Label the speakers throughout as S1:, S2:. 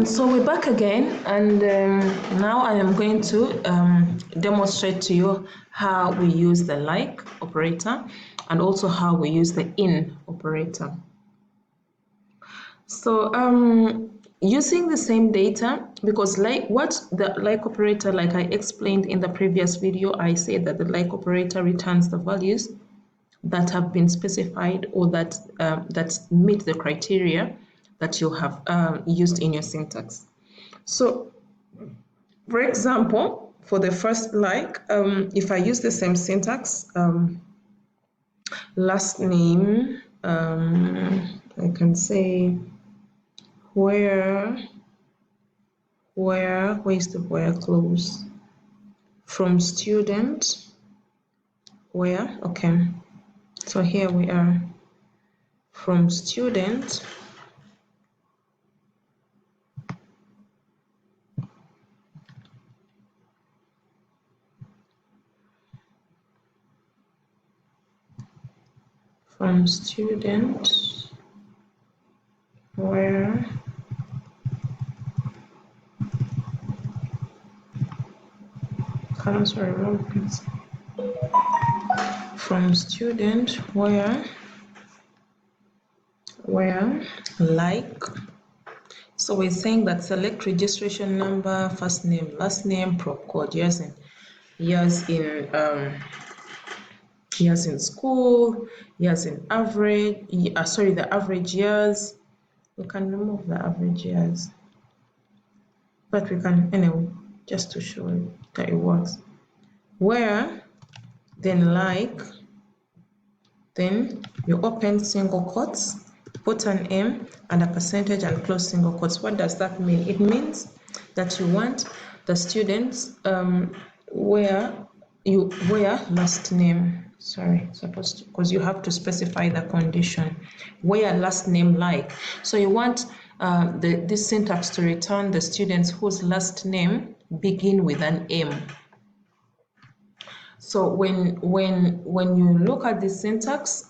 S1: So we're back again, and now I am going to demonstrate to you how we use the like operator and also how we use the in operator. So using the same data, because what the like operator, like I explained in the previous video, I said that the like operator returns the values that have been specified or that meet the criteria that you have used in your syntax. So, for example, for the first like, if I use the same syntax, last name, I can say where's the where clause? From student, where, okay. So here we are, from student, where sorry, wrong place. From student where like. So we're saying that select registration number, first name, last name, prop code, years in school, years in average, the average years. We can remove the average years, but we can anyway, just to show you that it works. Where, then like, then you open single quotes, put an M and a percentage and close single quotes. What does that mean? It means that you want the students where last name, because you have to specify the condition, where last name like. So you want this syntax to return the students whose last name begin with an M. So when you look at this syntax,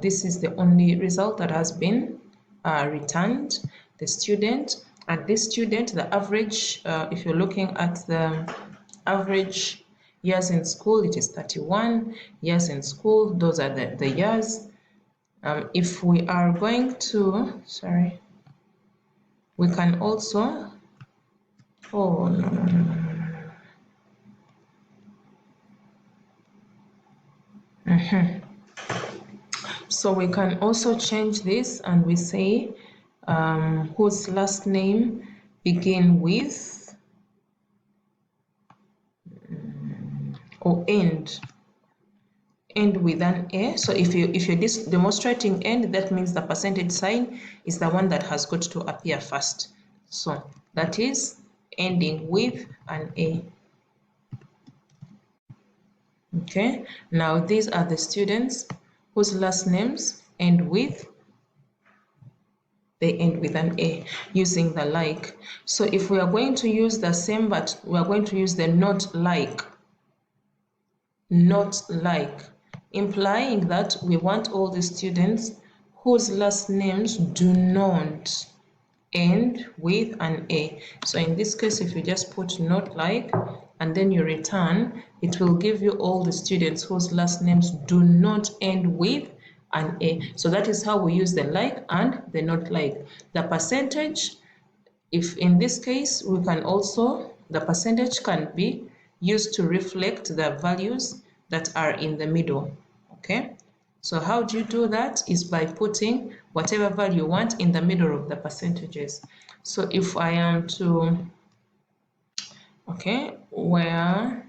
S1: this is the only result that has been returned, the student. And this student, the average, if you're looking at the average years in school, it is 31 years in school. Those are the years. If we are going to, we can also, So we can also change this and we say whose last name begin with or end with an A. So if you're demonstrating end, that means the percentage sign is the one that has got to appear first. So that is ending with an A. Okay, now these are the students whose last names end with an A using the like. So if we are going to use the same, but we are going to use the not like, implying that we want all the students whose last names do not end with an A. So in this case, if you just put not like and then you return, it will give you all the students whose last names do not end with an A. So that is how we use the like and the not like. The percentage, if in this case, the percentage can be used to reflect the values that are in the middle, okay? So how do you do that? Is by putting whatever value you want in the middle of the percentages. So if I am to, okay, where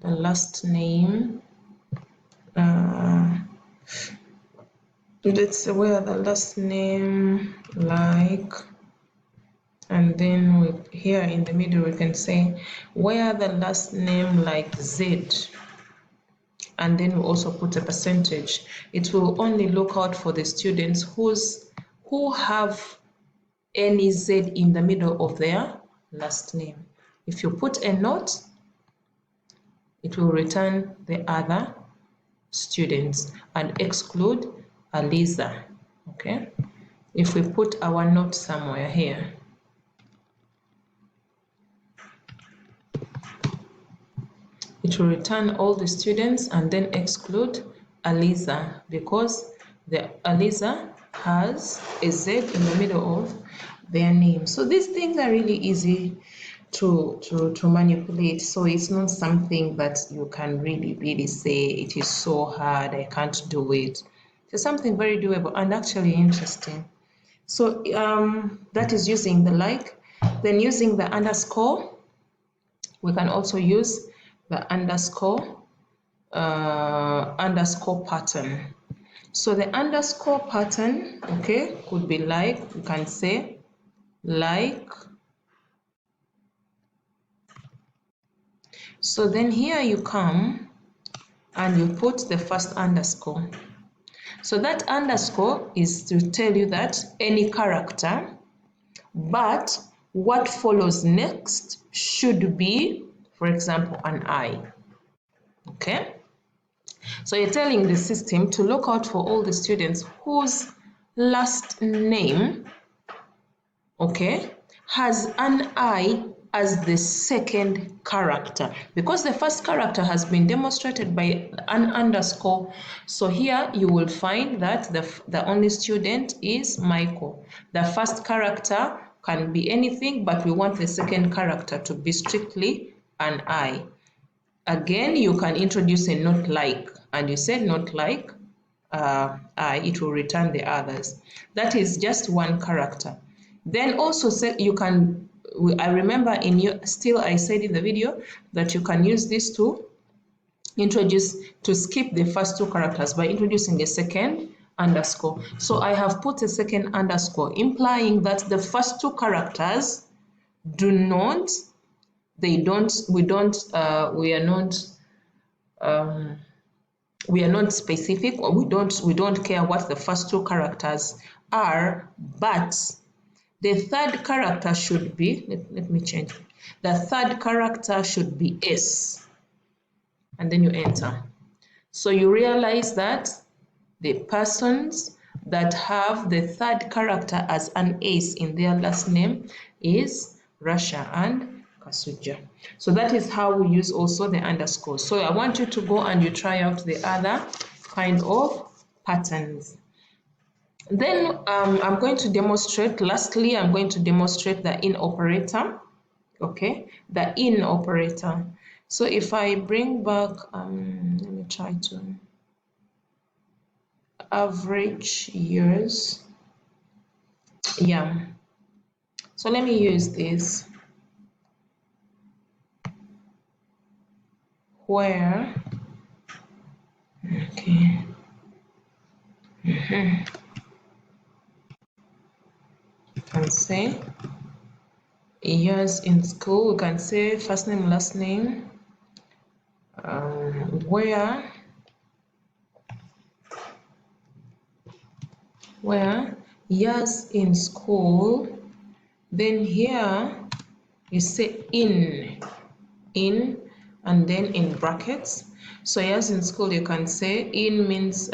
S1: the last name, let's say where the last name like, and then here in the middle we can say where the last name like Z, and then we also put a percentage. It will only look out for the students who have any Z in the middle of their last name. If you put a note, it will return the other students and exclude Aliza. Okay, if we put our note somewhere here, it will return all the students and then exclude Aliza, because the Aliza has a Z in the middle of their name. So these things are really easy to manipulate. So it's not something that you can really say it is so hard, I can't do it. It's something very doable and actually interesting. So that is using the like. Then using the underscore, we can also use the underscore pattern. So the underscore pattern, okay, could be like, you can say like. So then here you come and you put the first underscore. So that underscore is to tell you that any character, but what follows next should be, for example, an I. Okay? So you're telling the system to look out for all the students whose last name, okay, has an I as the second character, because the first character has been demonstrated by an underscore. So here you will find that the only student is Michael. The first character can be anything, but we want the second character to be strictly an I. Again, you can introduce a not like, and you said not like I, it will return the others. That is just one character. Then also say you can, I remember in your, still I said in the video that you can use this to introduce, to skip the first two characters by introducing a second underscore. So I have put a second underscore, implying that the first two characters do not, they don't, we are not specific, or we don't care what the first two characters are, but the third character should be, let me change it. The third character should be S, and then you enter. So you realize that the persons that have the third character as an S in their last name is Russia and Kasuja. So that is how we use also the underscore. So I want you to go and you try out the other kind of patterns. Then I'm going to demonstrate, lastly, I'm going to demonstrate the in operator, okay? The in operator. So if I bring back, let me try to average years. Yeah. So let me use this. Where, okay. Can say years in school, we can say first name, last name, where years in school, then here you say in, and then in brackets. So years in school, you can say in means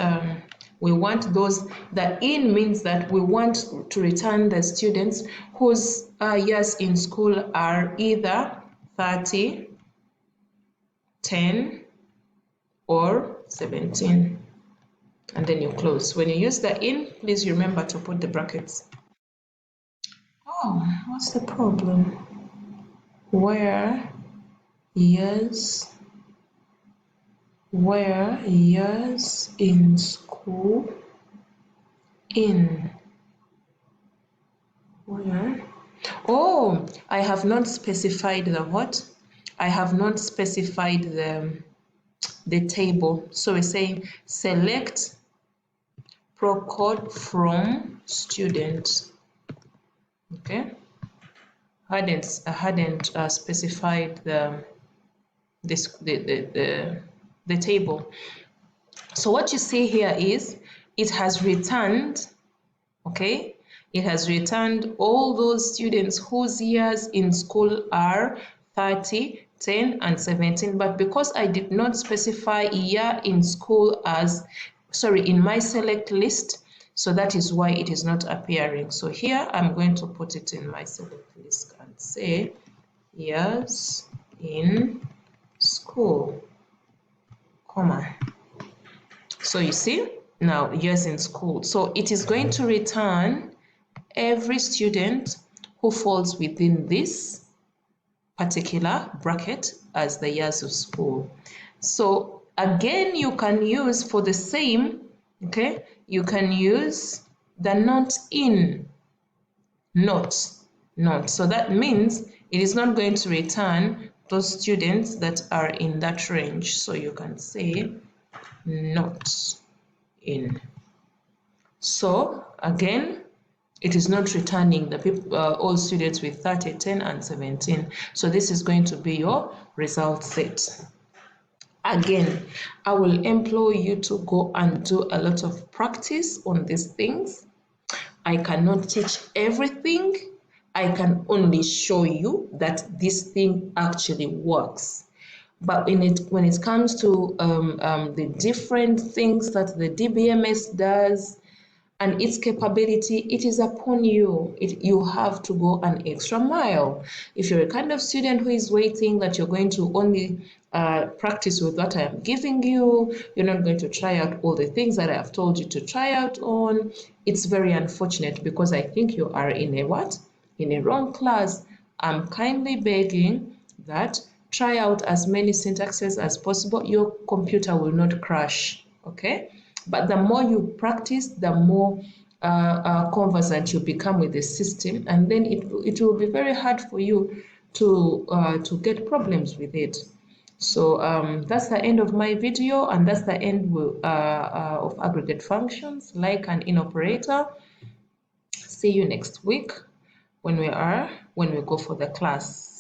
S1: we want those, the in means that we want to return the students whose years in school are either 30, 10, or 17. And then you close. When you use the in, please remember to put the brackets. Oh, what's the problem? Where years in school, in, where? Oh, I have not specified the what? I have not specified the table. So we're saying select procode from student. Okay. I hadn't specified the table. So what you see here is it has returned, okay, it has returned all those students whose years in school are 30, 10, and 17. But because I did not specify year in school as, sorry, in my select list, So that is why it is not appearing. So here I'm going to put it in my second list and say years in school, comma. So you see, now years in school. So it is going to return every student who falls within this particular bracket as the years of school. So again, you can use for the same, okay, you can use the not in, not. So that means it is not going to return those students that are in that range. So you can say not in. So again, it is not returning the people, all students with 30, 10, and 17. So this is going to be your result set. Again, I will implore you to go and do a lot of practice on these things. I cannot teach everything. I can only show you that this thing actually works. But when it comes to the different things that the DBMS does, and its capability, it is upon you. You have to go an extra mile. If you're a kind of student who is waiting that you're going to only practice with what I am giving you, you're not going to try out all the things that I have told you to try out on, it's very unfortunate because I think you are in a what? In a wrong class. I'm kindly begging that try out as many syntaxes as possible. Your computer will not crash, okay? But the more you practice, the more conversant you become with the system, and then it will be very hard for you to get problems with it. So that's the end of my video, and that's the end of aggregate functions, like and in operator. See you next week when we go for the class.